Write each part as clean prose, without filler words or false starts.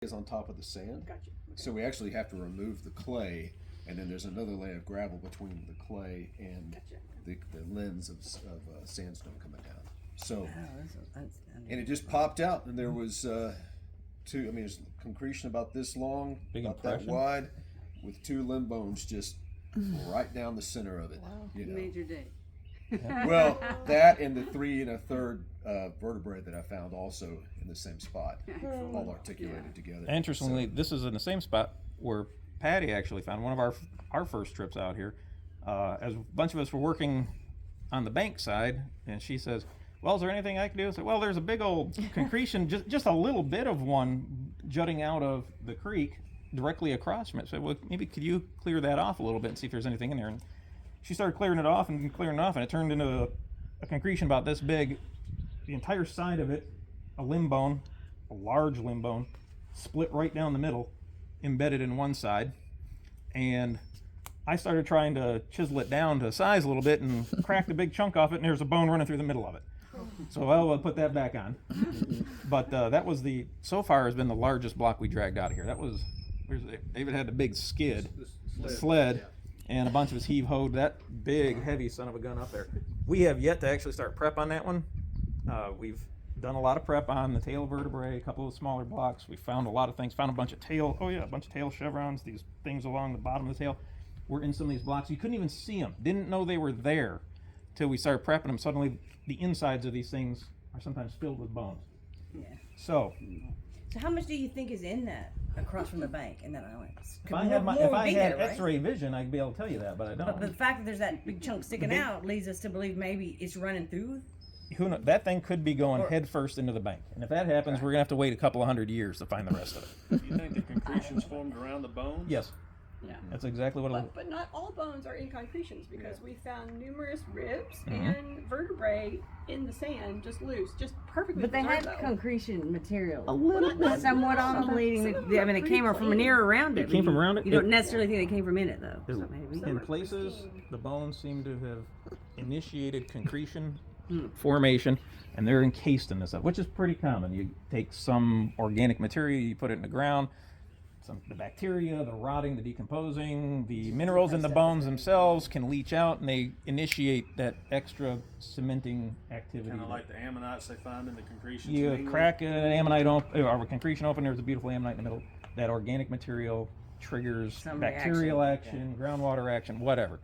is on top of the sand. Gotcha. Okay. So we actually have to remove the clay, and then there's another layer of gravel between the clay and Gotcha. the lens of sandstone coming down. So, Oh, and it just popped out, and there was there's concretion about this long, Big about that impression. wide, with two limb bones just right down the center of it. Wow. You know. Major day. Well, that and the 3 1/3 vertebrae that I found also in the same spot, Excellent. all articulated together. Interestingly, this is in the same spot where Patty actually found one of our first trips out here. As a bunch of us were working on the bank side, and she says, "Well, is there anything I can do?" I said, "Well, there's a big old concretion, just a little bit of one jutting out of the creek directly across from it." So, well, maybe could you clear that off a little bit and see if there's anything in there? And she started clearing it off, and it turned into a concretion about this big. The entire side of it, a limb bone, a large limb bone, split right down the middle, embedded in one side. And I started trying to chisel it down to size a little bit and cracked a big chunk off it, and there's a bone running through the middle of it. So I'll put that back on. But that was so far has been the largest block we dragged out of here. David had a big skid, sled, and a bunch of us heave-hoed that big, heavy son of a gun up there. We have yet to actually start prep on that one. We've done a lot of prep on the tail vertebrae, a couple of smaller blocks. We found a lot of things, found a bunch of tail chevrons, these things along the bottom of the tail. We're in some of these blocks. You couldn't even see them, didn't know they were there till we started prepping them. Suddenly, the insides of these things are sometimes filled with bones. Yeah. So, So how much do you think is in that across from the bank in that island? if I had X-ray vision, I'd be able to tell you that, but I don't. But the fact that there's that big chunk sticking out leads us to believe maybe it's running through. Who knows? That thing could be going head first into the bank, and if that happens, we're gonna have to wait a couple of 100 years to find the rest of it. Do you think the concretion's formed around the bones? Yes, Yeah. that's exactly what it. But not all bones are in concretions because we found numerous ribs Mhm. and vertebrae in the sand, just loose, just perfectly But they preserved, had though. concretion material. A little bit. Somewhat on the leading. I mean, it came from near around it. It came from around it? You don't necessarily think they came from in it though. So maybe. In places, the bones seem to have initiated concretion formation, and they're encased in this stuff, which is pretty common. You take some organic material, you put it in the ground, the bacteria, the rotting, the decomposing, the minerals in the bones themselves can leach out, and they initiate that extra cementing activity. Kind of like the ammonites they find in the concretions. in You England. crack an ammonite open, or a concretion open, there's a beautiful ammonite in the middle. That organic material triggers Some bacterial reaction, action, groundwater action, whatever.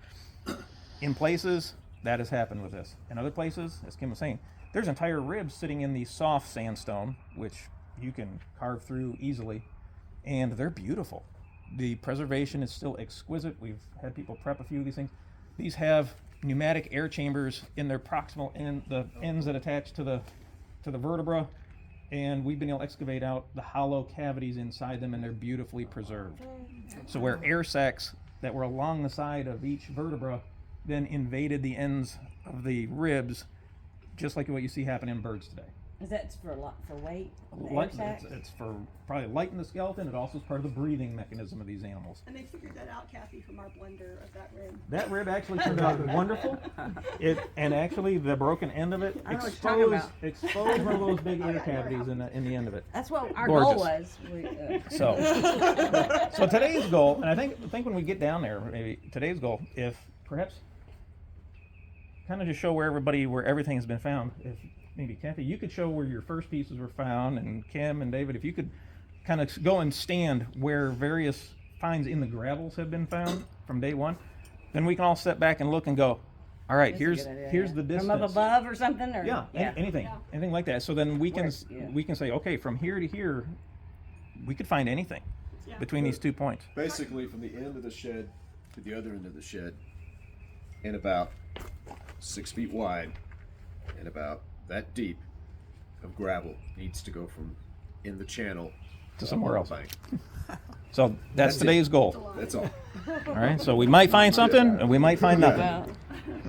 In places, that has happened with this. In other places, as Kim was saying, there's entire ribs sitting in the soft sandstone, which you can carve through easily, and they're beautiful. The preservation is still exquisite. We've had people prep a few of these things. These have pneumatic air chambers in their proximal end, the ends that attach to the vertebra, and we've been able to excavate out the hollow cavities inside them, and they're beautifully preserved. So where air sacs that were along the side of each vertebra then invaded the ends of the ribs, just like what you see happen in birds today. Is that for weight? The air Light- sac? it's for probably lighten the skeleton. It also is part of the breathing mechanism of these animals. And they figured that out, Kathy, from our blender of that rib. That rib actually turned out wonderful. And actually the broken end of it I know what you're talking about. exposed one of those big air cavities in the end of it. That's what our Gorgeous. goal was. So today's goal, and I think when we get down there, maybe today's goal, if perhaps kind of just show where everything has been found. If maybe Kathy, you could show where your first pieces were found, and Kim and David, if you could kind of go and stand where various finds in the gravels have been found from day one, then we can all step back and look and go, all right, That's a here's good idea, here's yeah. the distance. From up above or something? Or, Yeah, anything like that. So then we can Yeah. we can say, okay, from here to here, we could find anything Yeah. between these 2 points. Basically, from the end of the shed to the other end of the shed, and about 6 feet wide, and about that deep of gravel needs to go from in the channel To somewhere up else. the bank. So that's That's it. today's goal. That's all. All right. So we might find something, and we might find nothing, Well,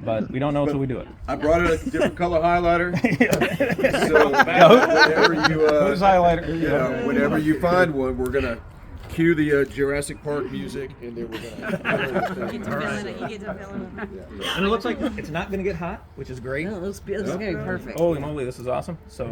but we don't know until we do it. I brought a different color highlighter, Yeah, so whenever you whose highlighter? whenever you find one, we're gonna cue the Jurassic Park music, and then we're gonna. you get to feeling it. You get to feeling it. And it looks like it's not going to get hot, which is great. No, this is gonna be perfect. Holy moly, this is awesome. So